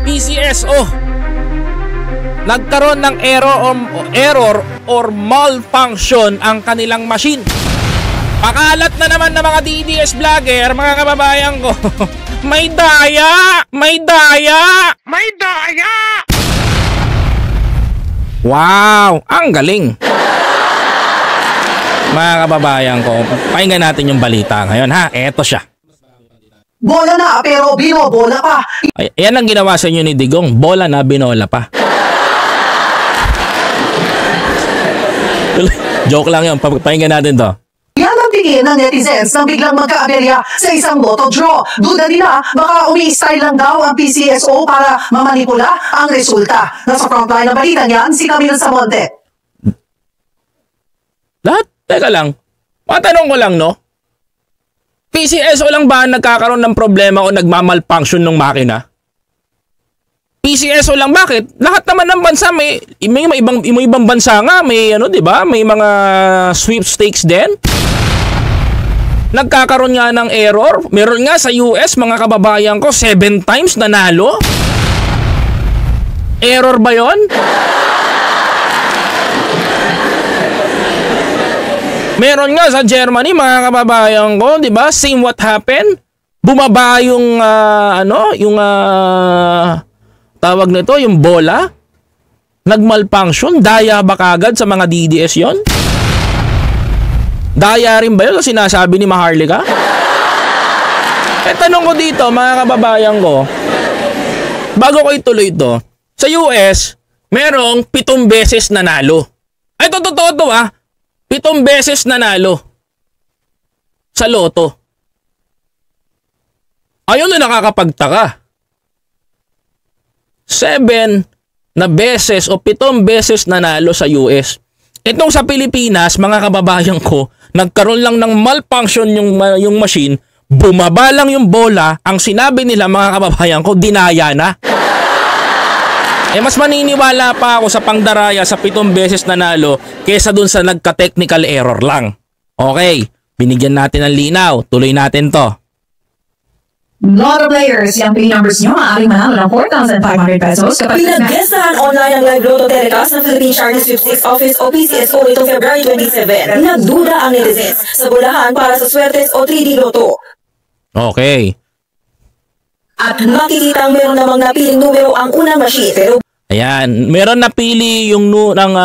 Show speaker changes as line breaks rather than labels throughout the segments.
PCSO, nagkaroon ng error or malfunction ang kanilang machine. Pakalat na naman ng mga DDS vlogger, mga kababayan ko. May daya! May daya! May daya! Wow! Ang galing! Mga kababayan ko, pakinggan natin yung balita ngayon ha. Eto siya.
Bola na pero binobola pa.
Yan ang ginawa sa inyo ni Digong. Bola na, binola pa. Joke lang yun. Pakinggan natin to.
Yan ang tingin ng netizens nang biglang magka-aberya sa isang moto draw. Duda nila, baka umi-style lang daw ang PCSO para mamanipula ang resulta. Nasa frontline ng balita niyan, si Camilo Samonte.
Lahat? Teka lang. Matanong ko lang, no? PCSO lang ba nagkakaroon ng problema o nagmamalfunction ng makina? PCSO lang, bakit? Lahat naman ng bansa may ibang bansa nga, may ano, 'di ba? May mga sweepstakes din. Nagkakaroon nga ng error. Meron nga sa US, mga kababayan ko, 7 times nanalo. Error ba 'yon? Meron nga sa Germany, mga kababayan ko, 'di ba? Same what happened. Bumaba yung tawag nito, yung bola. Nagmalfunction, daya ba kagad sa mga DDS 'yon? Daya rin ba 'yun kasi sinasabi ni Maharlika? Tanong ko dito, mga kababayan ko, bago ko ituloy ito, sa US, merong 7 beses nanalo. Ay, totoo to 7 beses nanalo sa loto. Ayun na nakakapagtaka. 7 na beses o 7 beses nanalo sa US. Itong sa Pilipinas, mga kababayan ko, nagkaroon lang ng malfunction yung machine, bumaba lang yung bola, ang sinabi nila, mga kababayan ko, dinaya na. Mas maniniwala pa ako sa pangdaraya sa 7 beses nanalo kesa dun sa nagka-technical error lang. Okay, binigyan natin ng linaw. Tuloy natin to.
Lotto players, yung pin numbers nyo maaaring manalo ng 4,500 pesos kapag
pinag-guestahan online ang live Lotto telecast ng Philippine Charity Sweepstakes Office o PCSO nitong February 27. Nagduda ang netizens sa bulahan para sa Swertes o 3D Lotto.
Okay.
At makikita meron namang napiling numero ang unang machine. Pero
ayan, meron napili yung unang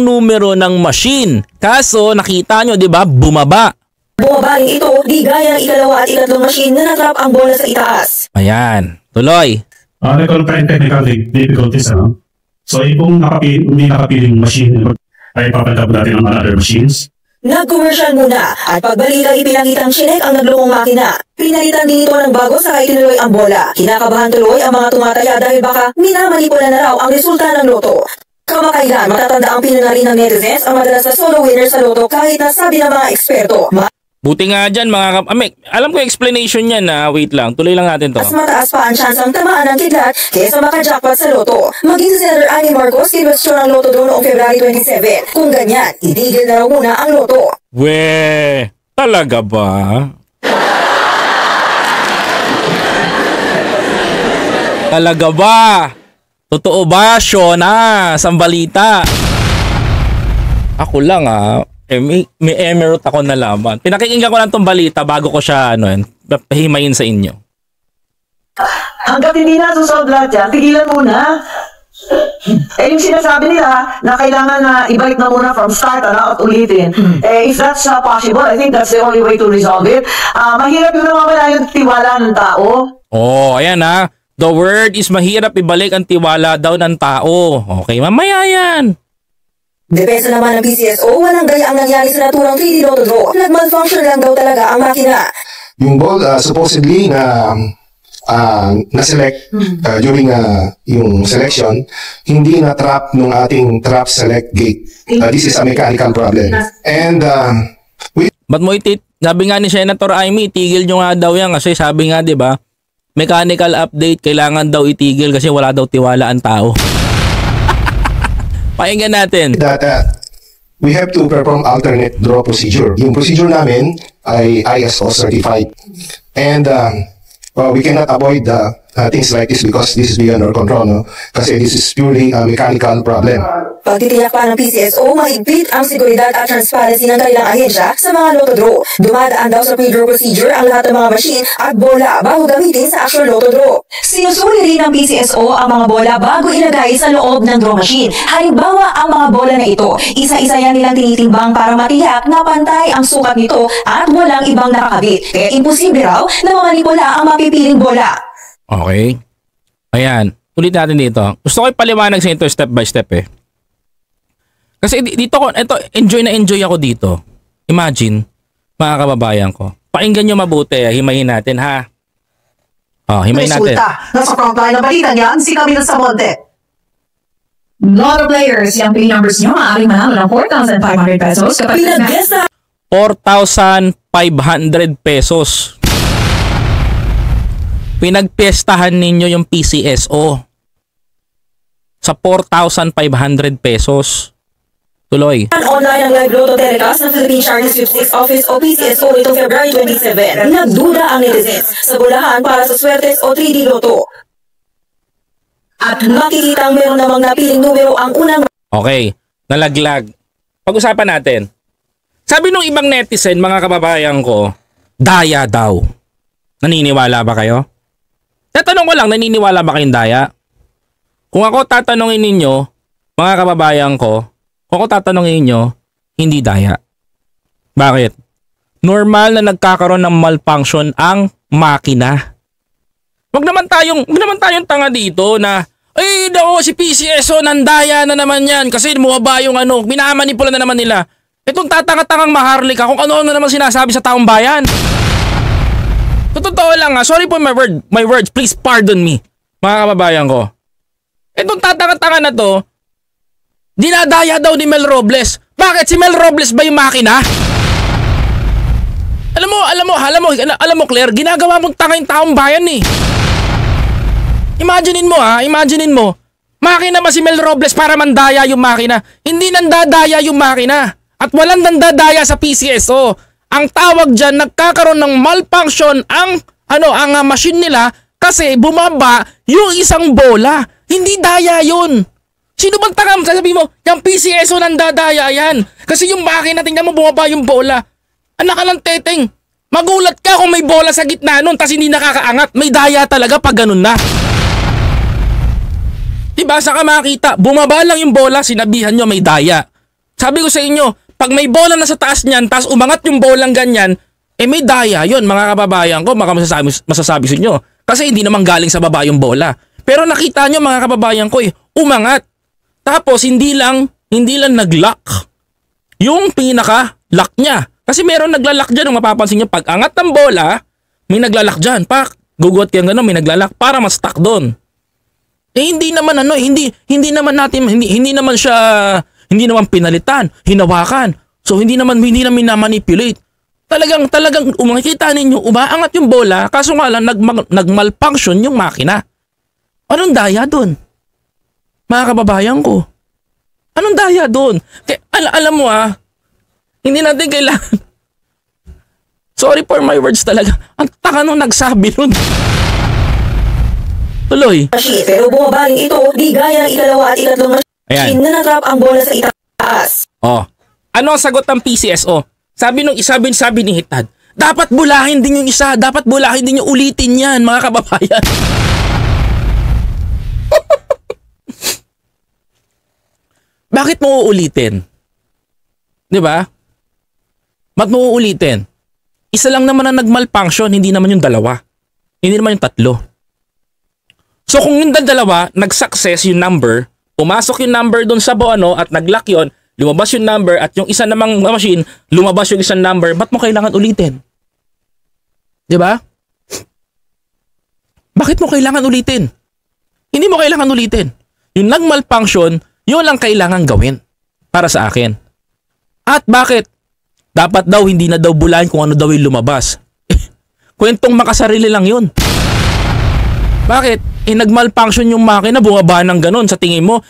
numero ng machine. Kaso nakita nyo, 'di ba? Bumaba
rin ito, di gaya ng ikalawa at ikatlong machine na natrap ang bola sa itaas.
Ayan, tuloy.
Nagkaroon pa rin technical difficulties, ano? So, kung hindi nakapiling machine, ay papalitan natin ang other machines.
Nag-commercial muna at pagbalik ipinakitang chinek ang naglukong makina. Pinalitan din ito ng bago sa itinuloy ang bola. Kinakabahan tuloy ang mga tumataya dahil baka minamanipula na raw ang resulta ng loto. Kamakailan matatanda ang pinangarin ng netizens ang madalas na solo winner sa loto kahit na sabi ng mga eksperto.
Buti nga dyan mga alam ko yung explanation niyan na wait lang, tuloy lang natin to.
Mas mataas pa ang tsansang tamaan ng kidlat kaysa makajackpot sa loto. Maging si Senator Annie Marcos kinwestiyon ang loto doon noong February 27. Kung ganyan, itigil na raw muna ang loto.
We, talaga ba? Talaga ba? Totoo ba, Shona? Sambalita? Ako lang may emerald ako nalaman. Pinakikinggan ko lang tong balita bago ko siya pahimayin sa inyo.
Hanggat hindi na susolve lahat yan, tigilan muna. Yung sinasabi nila na kailangan na ibalik na muna from start at ulitin. If that's possible, I think that's the only way to resolve it. Mahirap yung nawawala yung tiwala ng tao.
Ayan The word is mahirap ibalik ang tiwala daw ng tao. Okay, mamaya yan.
Depensa naman ng PCSO, walang gaya ang nangyari sa naturang 3D Lotto draw. Nag-malfunction lang daw talaga ang makina.
Yung ball supposedly na-select during yung selection, hindi na-trap nung ating trap select gate. This is a mechanical problem. And
Ba't mo sabi nga ni Senator Amy, tigil nyo nga daw yan kasi sabi nga, di ba, mechanical update, kailangan daw itigil kasi wala daw tiwala ang tao. Pakinggan natin.
That we have to perform alternate draw procedure. Yung procedure namin ay ISO certified. And we cannot avoid things like this because this is beyond our control, no? Kasi this is purely a mechanical problem.
Pagtitiyak pa ng PCSO, mahigpit ang seguridad at transparency ng kanilang ahensya sa mga Lotto Draw. Dumadaan daw sa pre-draw procedure ang lahat ng mga machine at bola bago gamitin sa actual Lotto Draw.
Sinusuri rin ng PCSO ang mga bola bago ilagay sa loob ng draw machine. Halimbawa, ang mga bola na ito, isa-isa yan nilang tinitimbang para matiyak na pantay ang sukat nito at walang ibang nakakabit. Kaya imposible raw na mamanipula ang mapipiling bola.
Okay. Ayan. Ulit natin dito. Gusto ko ipaliwanag sa ito step by step eh. Kasi dito ko, ito, enjoy ako dito. Imagine, mga kababayan ko. Pakinggan nyo mabuti, himayin natin ha. Himayin natin.
Nasa frontline ng balita niyan, si Camilo Samonte.
Lotto players, yung pin numbers nyo, maaaring manalo ng 4,500 pesos kapag
4,500 pesos. Pinagpiestahan ninyo yung PCSO sa 4,500 pesos. Tuloy.
Online ang live Lotto telecast ng Philippine Charity Sweepstakes Office o PCSO nitong February 27. Nagduda ang netizens sa bulahan para sa Swertes o 3D Lotto. At makikita ang meron namang napiling numero ang unang...
Okay, nalaglag. Pag-usapan natin. Sabi nung ibang netizen, mga kababayan ko, daya daw. Naniniwala ba kayo? Tatanong ko lang, naniniwala ba kayong daya? Kung ako tatanungin ninyo, mga kababayan ko, kung ako tatanungin ninyo, hindi daya. Bakit? Normal na nagkakaroon ng malfunction ang makina. Wag naman tayong tanga dito na, ay daw si PCSO nandaya na naman yan kasi bumaba yung minamanipula na naman nila. Itong tatanga-tangang maharlika kung ano na naman sinasabi sa taong bayan. Totoo lang sorry po my words, please pardon me, mga kababayan ko. Itong tatanga-tanga na to, dinadaya daw ni Mel Robles. Bakit? Si Mel Robles ba yung makina? Alam mo Claire, ginagawa mong tanga yung taong bayan eh. Imaginein mo, makina ba si Mel Robles para mandaya yung makina? Hindi nandadaya yung makina. At walang nandadaya sa PCSO. Ang tawag dyan, nagkakaroon ng malfunction ang machine nila kasi bumaba yung isang bola. Hindi daya yun. Sino bang takam? Sasabihin mo, yung PCSO nandadaya yan. Kasi yung makina, tingnan mo bumaba yung bola. Anak ka lang teteng. Magulat ka kung may bola sa gitna nun tas hindi nakakaangat. May daya talaga pag ganun na. Diba sa ka makita, bumaba lang yung bola, sinabihan nyo may daya. Sabi ko sa inyo, pag may bola na sa taas niyan, tas umangat yung bolang ganyan, may daya yun mga kababayan ko, masasabi sa inyo. Kasi hindi naman galing sa baba yung bola. Pero nakita nyo mga kababayan ko umangat. Tapos hindi lang nag-lock yung pinaka-lock niya. Kasi meron naglalak dyan, kung mapapansin nyo, pag angat ng bola, may naglalak dyan. Guguhat kayong gano'n, may naglalak para ma-stuck doon. Hindi naman hindi naman pinalitan, hinawakan. So hindi naman minamanipulate. Talagang makikita ninyo, umaangat yung bola, kaso nga lang nagmalfunction yung makina. Anong daya doon? Mga kababayan ko. Anong daya doon? Alam mo hindi natin kailangan. Sorry for my words talaga. Ang taka nung nagsabi nun. Tuloy.
Pero bumabaling ito, di gaya ng ikalawa at ikatlong machine na natrap ang bola sa itaas.
Ano ang sagot ng PCSO? Sabi ni Hitad, dapat bulahin din yung isa, dapat bulahin din yung ulitin yan, mga kababayan. Bakit mo uulitin? Di ba? Ba't mo uulitin? Isa lang naman ang nagmalfunction, hindi naman yung dalawa. Hindi naman yung tatlo. So kung yung dalawa, nag-success yung number, pumasok yung number doon sa at nag-lock yun, lumabas yung number at yung isa namang machine, lumabas yung isang number, ba't mo kailangan ulitin? Di ba? Bakit mo kailangan ulitin? Hindi mo kailangan ulitin. Yung nag-malfunction, yun lang kailangan gawin para sa akin. At bakit? Dapat daw hindi na daw bulahin kung ano daw yung lumabas. Kwentong makasarili lang yun. Bakit? Nag-malfunction yung makina, bumaba ng ganun. Sa tingin mo,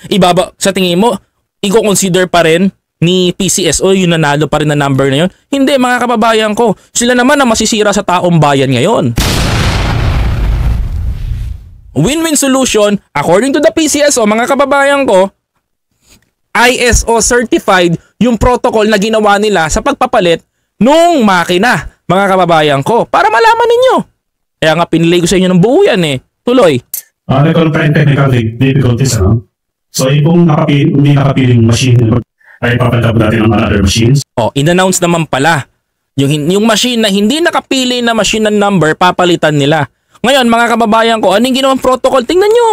i-consider pa rin ni PCSO yung nanalo pa rin na number na yun? Hindi mga kababayan ko. Sila naman ang masisira sa taong bayan ngayon. Win-win solution, according to the PCSO, mga kababayan ko, ISO certified yung protocol na ginawa nila sa pagpapalit nung makina, mga kababayan ko, para malaman ninyo. Kaya nga pinilay ko sa inyo ng buo yan eh. Tuloy.
Nagkaroon tayo technical difficulties, ano? So, kung hindi nakapiling machine, ay papalitan po natin ng other machines.
In-announce naman pala. Yung machine na hindi nakapili na machine ng number, papalitan nila. Ngayon, mga kababayan ko, anong ginawang protocol? Tingnan nyo.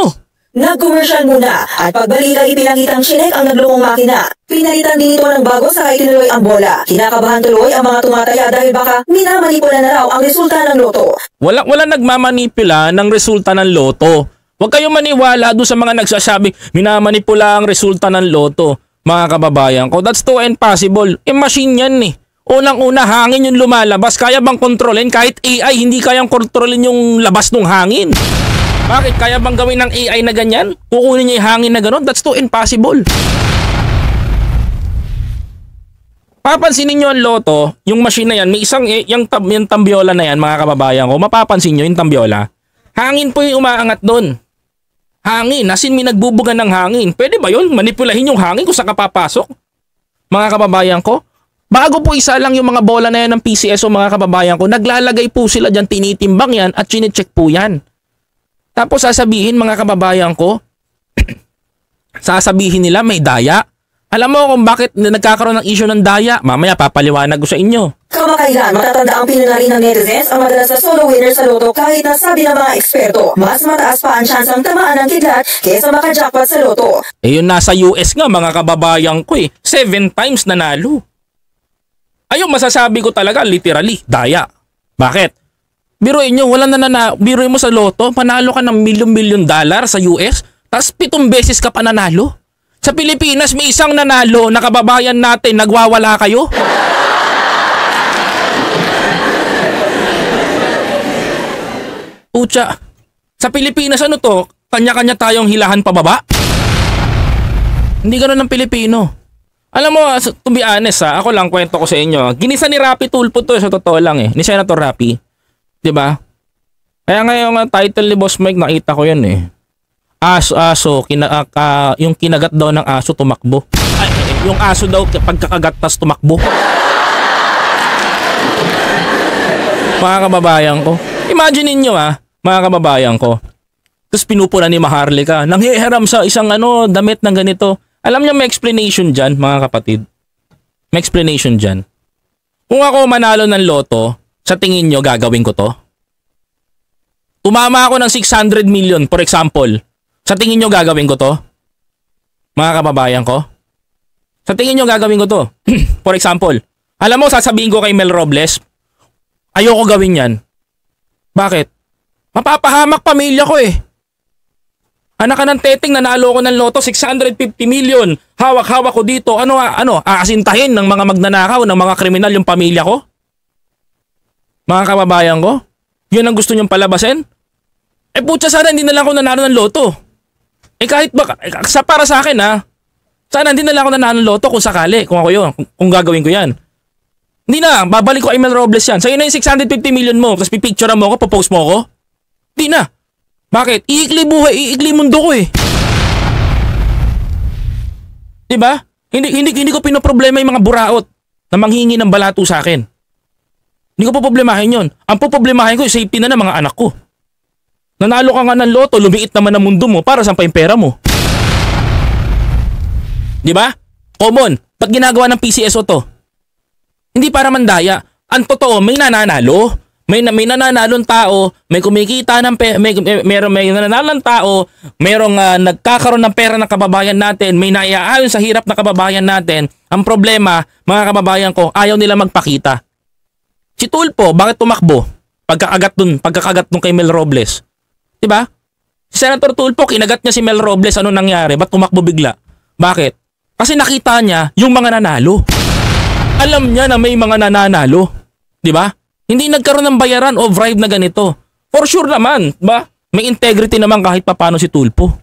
Nag-commercial muna at pagbalikan ipinakitang chinek ang naglukong makina. Pinalitan din ito ng bago sa itinuloy ang bola. Kinakabahan tuloy ang mga tumataya dahil baka minamanipula na raw ang resulta ng loto.
Wala nagmamanipula ng resulta ng loto. Huwag kayong maniwala doon sa mga nagsasabi minamanipula ang resulta ng loto. Mga kababayan ko, that's too impossible. Machine yan eh. Unang-una, hangin yung lumalabas. Kaya bang kontrolin? Kahit AI, hindi kayang kontrolin yung labas ng hangin. Bakit? Kaya bang gawin ng AI na ganyan? Kukunin niya yung hangin na gano'n? That's too impossible. Papansinin nyo ang loto, yung machine na yan, may isang, yung tambiola na yan, mga kababayan ko, mapapansin nyo yung tambiola. Hangin po yung umaangat doon. Hangin, asin may nagbubugan ng hangin. Pwede ba yun? Manipulahin yung hangin kung saan ka papasok? Mga kababayan ko, bago po isa lang yung mga bola na yan ng PCSO, mga kababayan ko, naglalagay po sila dyan, tinitimbang yan at chinecheck po yan. Tapos sasabihin, mga kababayan ko, sasabihin nila may daya. Alam mo kung bakit nagkakaroon ng issue ng daya? Mamaya papaliwanag ko sa inyo.
Kamakailan, matatanda ang pinunari ng netizens ang madalas na solo winner sa loto kahit nasabi ng mga eksperto. Mas mataas pa ang tsansang tamaan ng kidlat kaysa makajackpot sa loto.
Yun nasa US nga, mga kababayan ko 7 times nanalo. Ayun, masasabi ko talaga, literally, daya. Bakit? Biruin nyo, biruin mo sa loto, panalo ka ng $1,000,000 sa US, tapos 7 beses ka pananalo. Sa Pilipinas, may isang nanalo na kababayan natin, nagwawala kayo. Pucha, sa Pilipinas ano to? Kanya-kanya tayong hilahan pababa? Hindi ganoon ng Pilipino. Alam mo, to be honest ako lang kwento ko sa inyo. Ginisa ni Rapi Tulfo to, sa totoo lang ni Senator Rapi. 'Di ba? Kaya ngayon ang title ni Boss Mike, nakita ko 'yan Aso, yung kinagat daw ng aso tumakbo. Yung aso daw pagkakagat tas tumakbo. Mga kababayan ko. Imagine niyo mga kababayan ko. Tapos pinupunan ni Maharlika, nanghihiram sa isang damit ng ganito. Alam niyo may explanation diyan, mga kapatid. May explanation diyan. Kung ako manalo ng loto, sa tingin niyo gagawin ko to? Tumama ako ng 600 million, for example. Sa tingin nyo gagawin ko to? Mga kababayan ko? Sa tingin nyo gagawin ko to? For example, alam mo, sasabihin ko kay Mel Robles, ayoko gawin yan. Bakit? Mapapahamak pamilya ko Anak ka ng teteng, nanalo ko ng loto, 650 million. Hawak-hawak ko dito. Aasintahin ng mga magnanakaw, ng mga kriminal yung pamilya ko? Mga kababayan ko? Yun ang gusto nyong palabasin? Putya, sana hindi na lang ako nanalo ng loto. Kahit ba, para sa akin sana hindi na lang ako nanalo ng loto kung sakali, kung ako yun, kung gagawin ko yan. Hindi na, babalik ko kay Mel Robles yan. Sa'yo na yung 650 million mo, tapos pipicturean mo ako, popost mo ako. Hindi na. Bakit? Iikli buhay, iikli mundo ko Diba? Hindi ko pinoproblema yung mga buraot na manghingi ng balato sa akin. Hindi ko poproblemahin yun. Ang poproblemahin ko yung safety na ng mga anak ko. Nanalo ka nga ng loto, lumiit naman ang mundo mo, para saan pa yung pera mo? Diba? Common. Ba't ginagawa ng PCSO to? Hindi para mandaya. Ang totoo, may nananalo. May nananalong tao, may kumikita ng may nananalong tao, merong nagkakaroon ng pera ng kababayan natin, may naiaayon sa hirap ng kababayan natin. Ang problema, mga kababayan ko, ayaw nila magpakita. Si Tulfo, bakit tumakbo? Pagkakagat nung kay Mel Robles. Diba? Si Senator Tulfo, kinagat niya si Mel Robles, ano nangyari? Ba't tumakbo bigla? Bakit? Kasi nakita niya yung mga nanalo. Alam niya na may mga nananalo. Diba? Hindi nagkaroon ng bayaran o bribe na ganito. For sure naman, ba? May integrity naman kahit papano si Tulfo.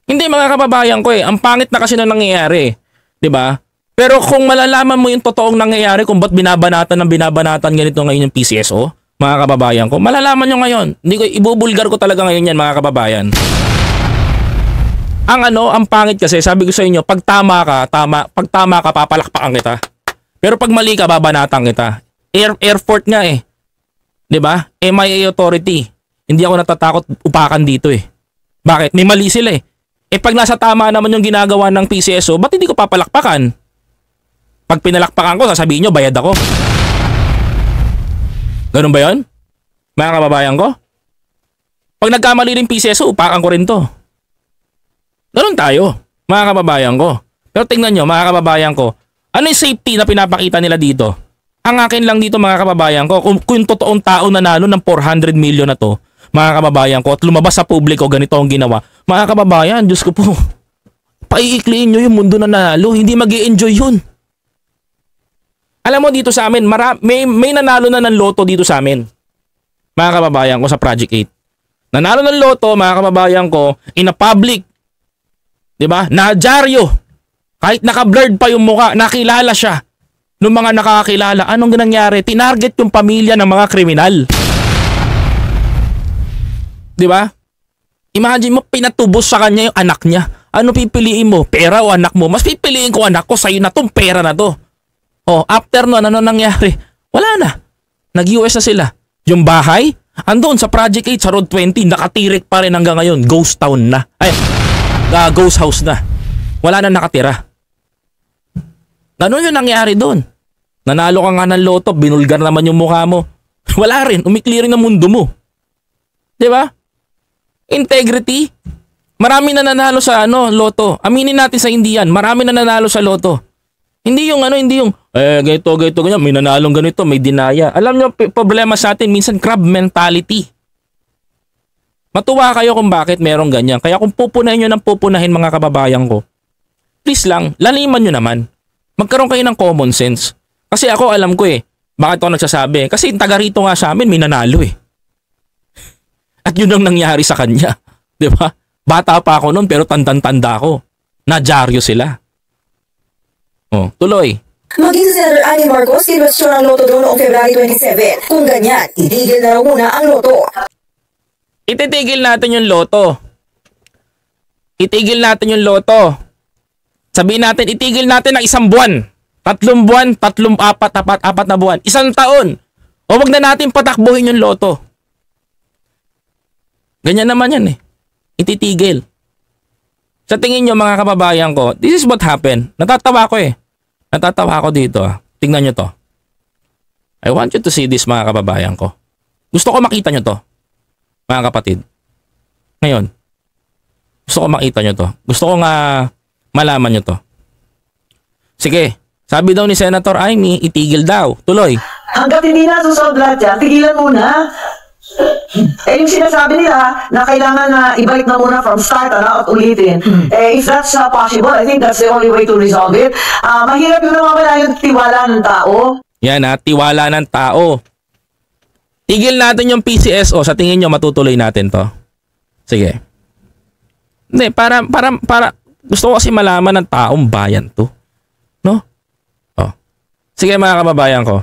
Hindi, mga kababayan ko ang pangit na kasi na nangyayari. Diba? Pero kung malalaman mo yung totoong nangyayari kung ba't binabanatan ganito ngayon yung PCSO, mga kababayan ko. Malalaman nyo ngayon. Hindi ko, ibubulgar ko talaga ngayon yan, mga kababayan. Ang pangit kasi, sabi ko sa inyo, pag tama ka, papalakpakan kita. Pero pag mali ka, babanatan kita. Airport nga eh. 'Di ba? MIA authority. Hindi ako natatakot upakan dito eh. Bakit? May mali sila eh. Pag nasa tama naman yung ginagawa ng PCSO, ba't hindi ko papalakpakan? Pag pinalakpakan ko, sasabihin nyo, bayad ako. Ganun ba yun? Mga kababayan ko? Pag nagkamali rin PCSO, upakan ko rin to. Ganun tayo, mga kababayan ko. Pero tingnan nyo, mga kababayan ko, ano yung safety na pinapakita nila dito? Ang akin lang dito, mga kababayan ko, kung totoong tao nanalo ng 400 million na to, mga kababayan ko, at lumabas sa publiko, ganito ang ginawa. Mga kababayan, Diyos ko po, paiikliin nyo yung mundo na nanalo, hindi mag-i-enjoy yun. Alam mo dito sa amin, may nanalo na ng loto dito sa amin. Mga kababayan ko sa Project 8. Nanalo ng loto, mga kababayan ko, in a public. 'Di ba? Na-dyaryo. Kahit naka-blurred pa yung mukha, nakilala siya. Nung mga nakakakilala, anong nangyari? Tinarget yung pamilya ng mga kriminal. 'Di ba? Imagine mo, pinatubos sa kanya yung anak niya. Ano pipiliin mo? Pera o anak mo? Mas pipiliin ko anak ko, sa'yo na tong pera na to. Oh, after nun, ano nangyari? Wala na. Nag-US na sila. Yung bahay, andun sa Project 8, sa Road 20, nakatirik pa rin hanggang ngayon. Ghost town na. Ay, ghost house na. Wala na nakatira. Ganun yung nangyari doon. Nanalo ka nga ng loto, binulgar naman yung mukha mo. Wala rin, umikli rin ang mundo mo. Diba? Integrity. Marami na nanalo sa loto. Aminin natin sa Indian, marami na nanalo sa loto. Hindi yung ganito, ganyan, may nanalong ganito, may dinaya. Alam nyo, problema sa atin, minsan crab mentality. Matuwa kayo kung bakit merong ganyan. Kaya kung pupunahin nyo ng pupunahin, mga kababayan ko, please lang, laliman nyo naman. Magkaroon kayo ng common sense. Kasi ako, alam ko eh, bakit ako nagsasabi? Kasi taga rito nga sa amin, may nanalo eh. At yun ang nangyari sa kanya. Diba? Bata pa ako noon, pero tandang-tanda ako. Nadyaryo sila. Oh, tuloy.
Maging si Senator Annie Marcos, kinwestiyon ang loto doon noong February 27. Kung ganyan, itigil na raw muna ang loto.
Ititigil natin yung loto. Itigil natin yung loto. Sabihin natin, itigil natin ng 1 buwan. 3 buwan, 4 na buwan. 1 taon. O wag na natin patakbuhin yung loto. Ganyan naman yan eh. Ititigil. Sa tingin nyo, mga kababayan ko, this is what happened. Natatawa ko eh. Natatawa ako dito. Tingnan nyo to. I want you to see this, mga kababayan ko. Gusto ko makita nyo to, mga kapatid. Ngayon, gusto ko makita nyo to. Gusto ko nga malaman nyo to. Sige, sabi daw ni Senator Amy, itigil daw. Tuloy.
Hanggat hindi na susolve lahat yan, tigilan muna. Yung sinasabi nila na kailangan na ibalik na muna from start at ulitin. If that's possible, I think that's the only way to resolve it. Mahirap yung nawawala yung tiwala ng tao.
Yan tiwala ng tao. Tigil natin yung PCSO. Sa tingin nyo, matutuloy natin to? Sige. Hindi, para gusto ko kasi malaman ng taong bayan to. No? Oh. Sige, mga kababayan ko.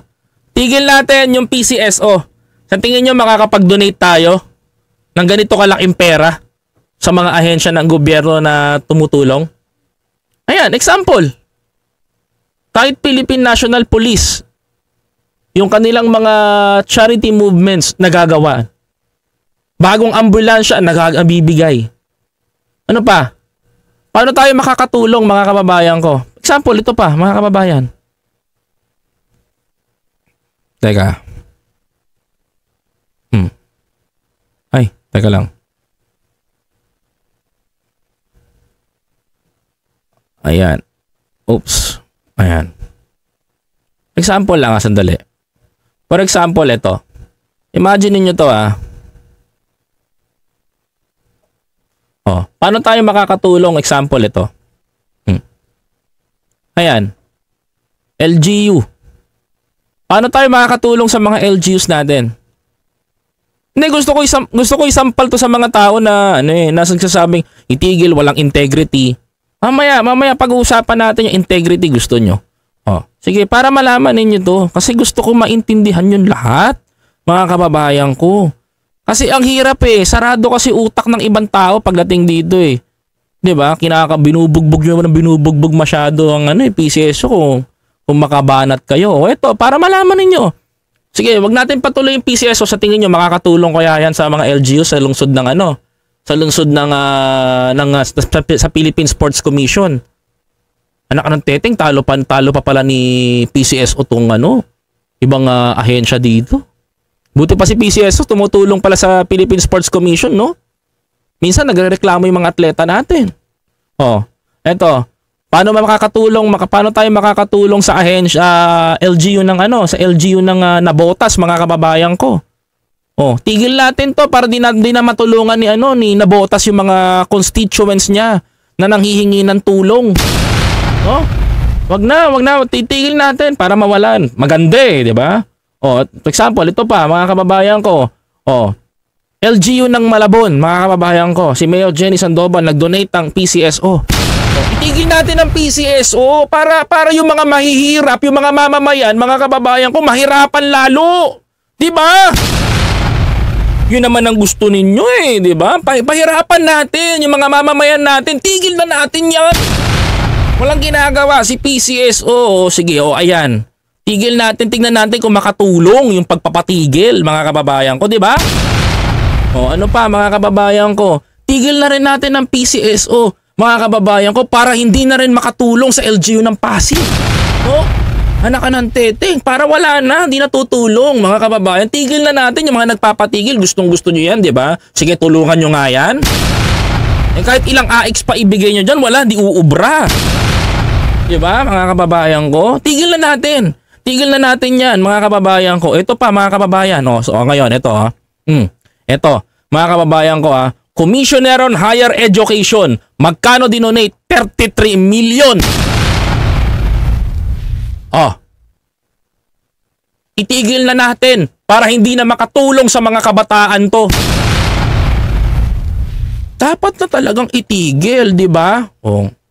Tigil natin yung PCSO. Sa tingin nyo, makakapag-donate tayo ng ganito kalaking pera sa mga ahensya ng gobyerno na tumutulong? Ayan, example. Kahit Philippine National Police, yung kanilang mga charity movements nagagawa. Bagong ambulansya nagagabibigay. Ano pa? Paano tayo makakatulong, mga kababayan ko? Example, ito pa, mga kababayan. Teka. Ay, teka lang. Ayan. Oops. Ayan. Example lang sandali. For example, ito. Imagine niyo to Oh, paano tayo makakatulong? Example ito. Ayan. LGU. Paano tayo makakatulong sa mga LGUs natin? Hindi, gusto ko isampal to sa mga tao na nagsasabing itigil, walang integrity. Mamaya pag-uusapan natin yung integrity, gusto nyo. Oh, sige, para malaman ninyo to, kasi gusto ko maintindihan yun lahat. Mga kababayan ko. Kasi ang hirap sarado kasi utak ng ibang tao pagdating dito 'Di ba? Binubugbog nyo ng binubugbog masyado ang PCSO kung makabanat kayo. O ito, para malaman ninyo. Sige, wag natin patuloy yung PCSO. Sa tingin nyo, makakatulong kaya yan sa mga LGU sa lungsod ng sa lungsod sa Philippine Sports Commission. Anak ng teteng, talo pa pala ni PCSO tong ibang ahensya dito. Buti pa si PCSO, tumutulong pala sa Philippine Sports Commission, no? Minsan nagrereklamo yung mga atleta natin. Eto. Paano tayo makakatulong sa LGU sa LGU ng Nabotas, mga kababayan ko? Tigil natin to para di na matulungan ni Nabotas yung mga constituents niya na nanghihingi ng tulong. Wag na, titigil natin para mawalan. Maganda di ba? For example, ito pa, mga kababayan ko. LGU ng Malabon, mga kababayan ko, si Mayor Jenny Sandoval nag-donate ng PCSO. Itigil natin ang PCSO para yung mga mahihirap, yung mga mamamayan, mga kababayan ko, mahirapan lalo. 'Di ba? Yun naman ang gusto ninyo 'di ba? Pahirapan natin yung mga mamamayan natin. Tigil na natin 'yan. Walang ginagawa si PCSO. Sige, ayan. Tigil natin, tingnan natin kung makatulong yung pagpapatigil, mga kababayan ko, 'di ba? Ano pa, mga kababayan ko? Tigil na rin natin ang PCSO, mga kababayan ko, para hindi na rin makatulong sa LGU ng Pasig. Anak ka ng teteng, para wala na, hindi natutulong, mga kababayan. Tigil na natin yung mga nagpapatigil. Gustong-gusto nyo yan, di ba? Sige, tulungan nyo nga yan. Kahit ilang AX pa ibigay nyo dyan, wala, di uubra. Di ba, mga kababayan ko? Tigil na natin. Tigil na natin yan, mga kababayan ko. Ito pa, mga kababayan. Ngayon, ito Ito, mga kababayan ko Commissioner on Higher Education, magkano dinonate? 33 million. Itigil na natin para hindi na makatulong sa mga kabataan to. Dapat na talagang itigil, di ba?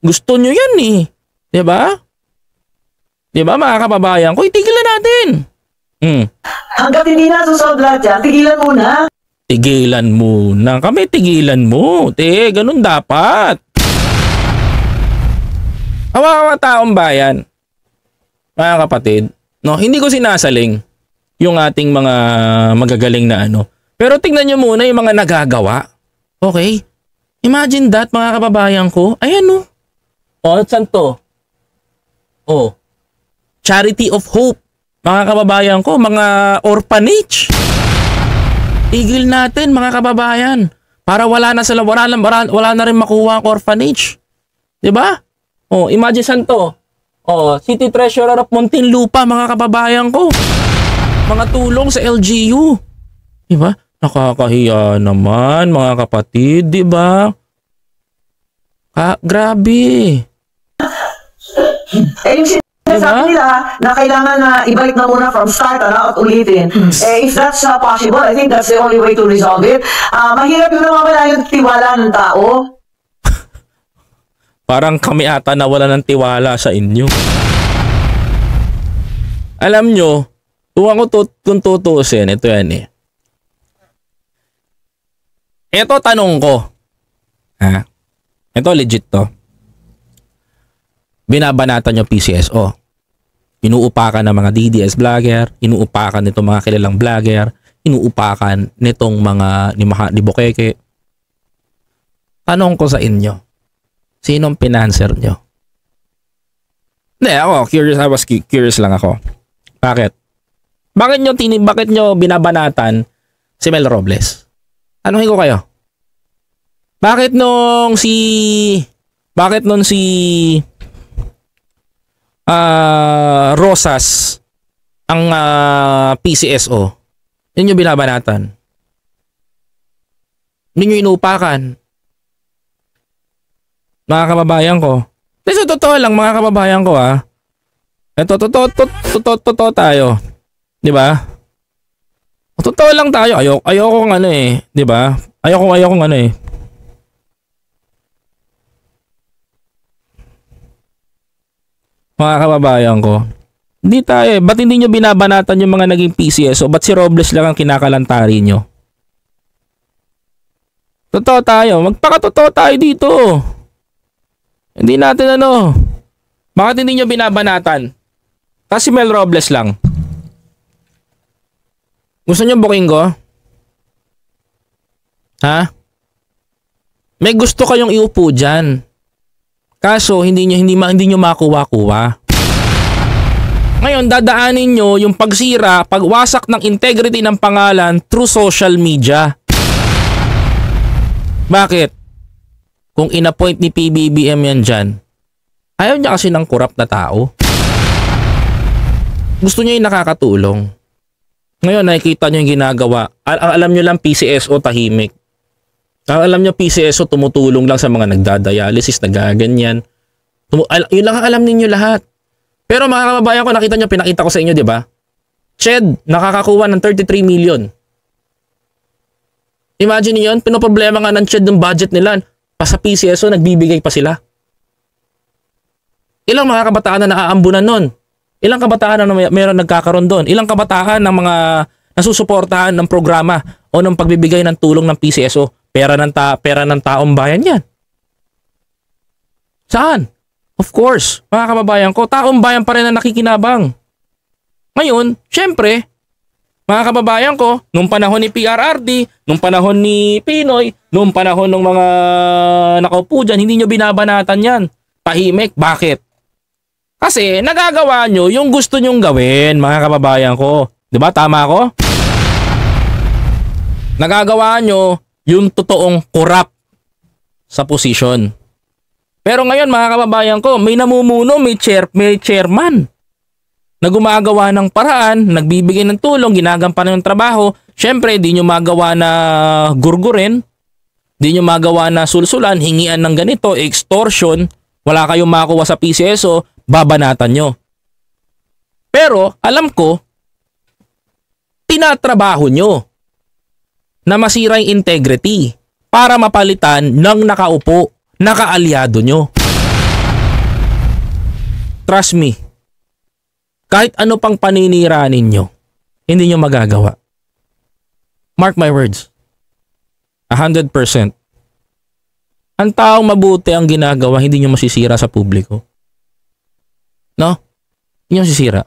Gusto nyo yan 'di ba? Di ba, mga kababayan ko? Itigil na natin.
Hanggat hindi na susolve lahat yan, tigilan muna.
Tigilan muna. Kami tigilan mo. Ganun dapat. Kawawa taong bayan. Mga kapatid, hindi ko sinasaling yung ating mga magagaling na Pero tingnan nyo muna yung mga nagagawa. Okay? Imagine that, mga kababayan ko. Ayan saan to? Charity of Hope. Mga kababayan ko, mga orphanage. Tigil natin, mga kababayan, para wala na rin makuha ang orphanage. 'Di ba? Imagine saan to? City Treasurer of Muntinlupa, mga kababayan ko. Mga tulong sa LGU. 'Di ba? Nakakahiya naman, mga kapatid, 'di ba? Grabe.
Yung sinasabi nila na kailangan na ibalik na muna from start at ulitin. If that's possible, I think that's the only way to resolve it. Mahirap yung nawawala yung tiwala ng tao.
Parang kami ata nawala ng tiwala sa inyo. Alam nyo, kung tutuusin, ito yan Ito tanong ko. Ito legit to. Binabanatan yung PCSO. Inuupakan ng mga DDS vlogger, inuupakan nitong mga kilalang vlogger, inuupakan nitong mga ni Bukeke. Tanong ko sa inyo, sinong pinanser nyo? Hindi, I was curious lang ako. Bakit? Bakit nyo binabanatan si Mel Robles? Tanungin ko kayo. Bakit nung si Rosas ang PCSO, yun yung binabanatan? Yun yung inuupakan? Mga kababayan ko. Ito totoo lang, mga kababayan ko Ito totoo tayo. 'Di ba? Totoo lang tayo. Ayoko ng 'di ba? Ayoko ng Mga kababayan ko. Hindi tayo eh. Ba't hindi nyo binabanatan yung mga naging PCSO? Ba't si Robles lang ang kinakalantari nyo? Totoo tayo. Magpakatotoo tayo dito. Hindi natin ano. Bakit hindi nyo binabanatan? Tapos si Mel Robles lang. Gusto nyo booking ko? Ha? May gusto kayong iupo dyan. Kaso hindi nyo makuha-kuha. Ngayon, dadaanin nyo yung pagsira, pagwasak ng integrity ng pangalan through social media. Bakit? Kung inappoint ni PBBM yan dyan, ayaw niya kasi ng korap na tao. Gusto niya yung nakakatulong. Ngayon, nakikita nyo yung ginagawa. Alam nyo lang, PCSO tahimik. Alam nyo, PCSO tumutulong lang sa mga nagdadialysis, nagaganyan. Yun lang ang alam ninyo lahat. Pero mga kababayan ko, nakita nyo, pinakita ko sa inyo, di ba? Ched, nakakakuha ng 33 million. Imagine niyo yun, pinoproblema nga ng Ched ng budget nila. Pa sa PCSO, nagbibigay pa sila. Ilang mga kabataan na naaambunan nun? Ilang kabataan na mayroon nagkakaroon doon? Ilang kabataan ng mga nasusuportahan ng programa o ng pagbibigay ng tulong ng PCSO? Pera ng taong bayan yan. Saan? Of course, mga kababayan ko, taong bayan pa rin na nakikinabang. Ngayon, syempre, mga kababayan ko, nung panahon ni PRRD, nung panahon ni Pinoy, nung panahon ng mga nakaupo dyan, hindi nyo binabanatan yan. Tahimik. Bakit? Kasi nagagawa nyo yung gusto nyong gawin, mga kababayan ko. Diba? Tama ako? Nagagawa nyo yung totoong korap sa posisyon. Pero ngayon, mga kababayan ko, may namumuno, may chairman na gumagawa ng paraan, nagbibigay ng tulong, ginagampanan ng trabaho. Syempre, di nyo magawa na gurgurin, di nyo magawa na sulsulan, hingian ng ganito, extortion, wala kayong makuha sa PCSO, babanatan nyo. Pero, alam ko, tinatrabaho nyo na masira yung integrity para mapalitan ng nakaupo, nakaalyado nyo. Trust me, kahit ano pang paninira ninyo, hindi nyo magagawa. Mark my words. 100%. Ang taong mabuti ang ginagawa, hindi nyo masisira sa publiko. No? Hindi nyo masisira.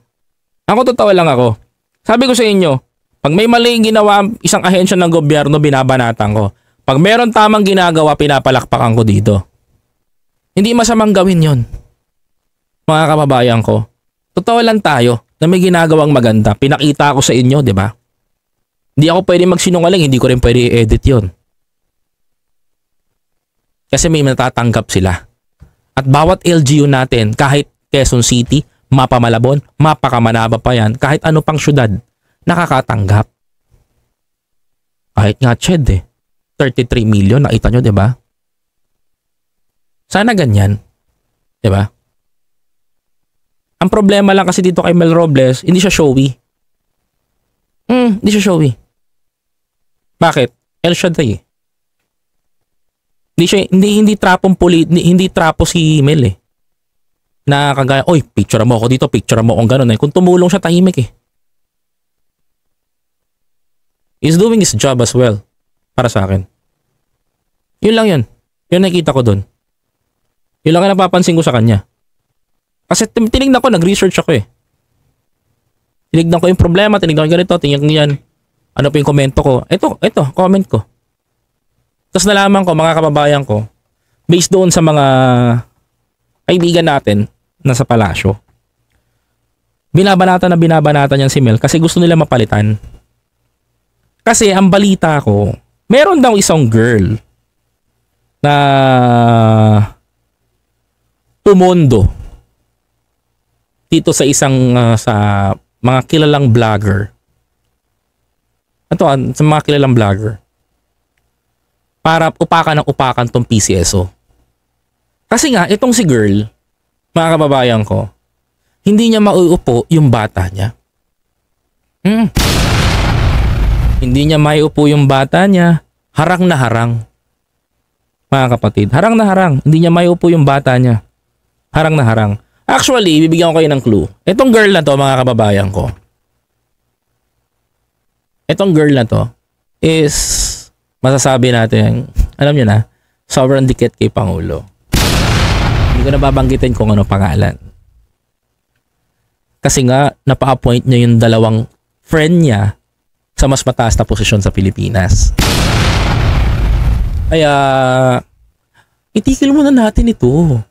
Ako, totoo lang ako. Sabi ko sa inyo, pag may maling ginawa isang ahensya ng gobyerno, binabanatan ko. Pag meron tamang ginagawa, pinapalakpakan ko dito. Hindi masamang gawin yon, mga kababayan ko. Totoo lang tayo na may ginagawang maganda. Pinakita ko sa inyo, di ba? Hindi ako pwede magsinungaling, hindi ko rin pwede i-edit yon. Kasi may natatanggap sila. At bawat LGU natin, kahit Quezon City, Mapa Malabon, Mapa Kamanaba pa yan, kahit ano pang syudad, nakakatanggap. Kahit nga Ched 33 million, nakita nyo, di ba? Sana ganyan. Di ba? Ang problema lang kasi dito kay Mel Robles, hindi siya showy. Hindi siya showy. Bakit? El Shaddai. Hindi trapong hindi trapo si Mel Na kagaya, oy, picture mo ako dito, picture mo akong ganun Kung tumulong siya, tahimik He's doing his job as well. Para sa akin. Yun lang yun. Yun nakikita ko dun. Yun lang ang napapansin ko sa kanya. Kasi tinignan ko, nag-research ako Tinignan ko yung problema, tinignan ko ganito, tinignan ko yan. Ano pa yung komento ko? Ito, comment ko. Tapos nalaman ko, mga kababayan ko, based doon sa mga kaibigan natin na sa palasyo, binabanatan yan si Mel kasi gusto nila mapalitan. Kasi ang balita ko, meron daw isang girl na tumondo dito sa isang sa mga kilalang vlogger. Sa mga kilalang vlogger. Para upakan tong PCSO. Kasi nga, itong si girl, mga kababayan ko, hindi niya mauupo yung bata niya. Hindi niya maiupo yung bata niya. Harang na harang. Mga kapatid, harang na harang. Hindi niya maiupo yung bata niya. Harang na harang. Actually, bibigyan ko kayo ng clue. Itong girl na to, mga kababayan ko. Itong girl na to is masasabi natin, alam nyo na, sobrang dikit kay Pangulo. Hindi ko na babanggitin kung ano pangalan. Kasi nga, napa-appoint niya yung dalawang friend niya sa mas mataas na posisyon sa Pilipinas. Kaya, itigil muna natin ito.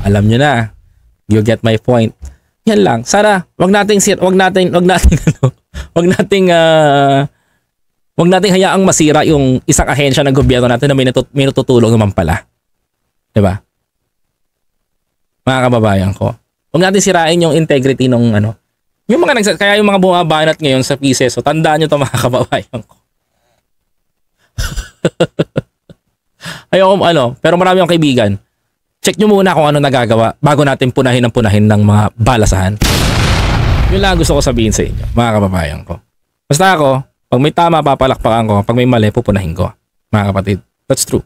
Alam nyo na. You get my point. Yan lang. Sana, wag nating hayaang masira yung isang ahensya ng gobyerno natin na may natutulong naman pala. 'Di ba? Mga kababayan ko. Wag natin sirain yung integrity ng ano. Yung mga kaya yung mga bumabanat ngayon sa pieces, so tandaan nyo to mga kababayan ko. Ayoko pero marami akong kaibigan. Check nyo muna kung ano nagagawa bago natin punahin ng mga balasahan. Yun lang gusto ko sabihin sa inyo, mga kababayan ko. Basta ako, pag may tama, papalakpakan ko. Pag may mali, pupunahin ko. Mga kapatid, that's true.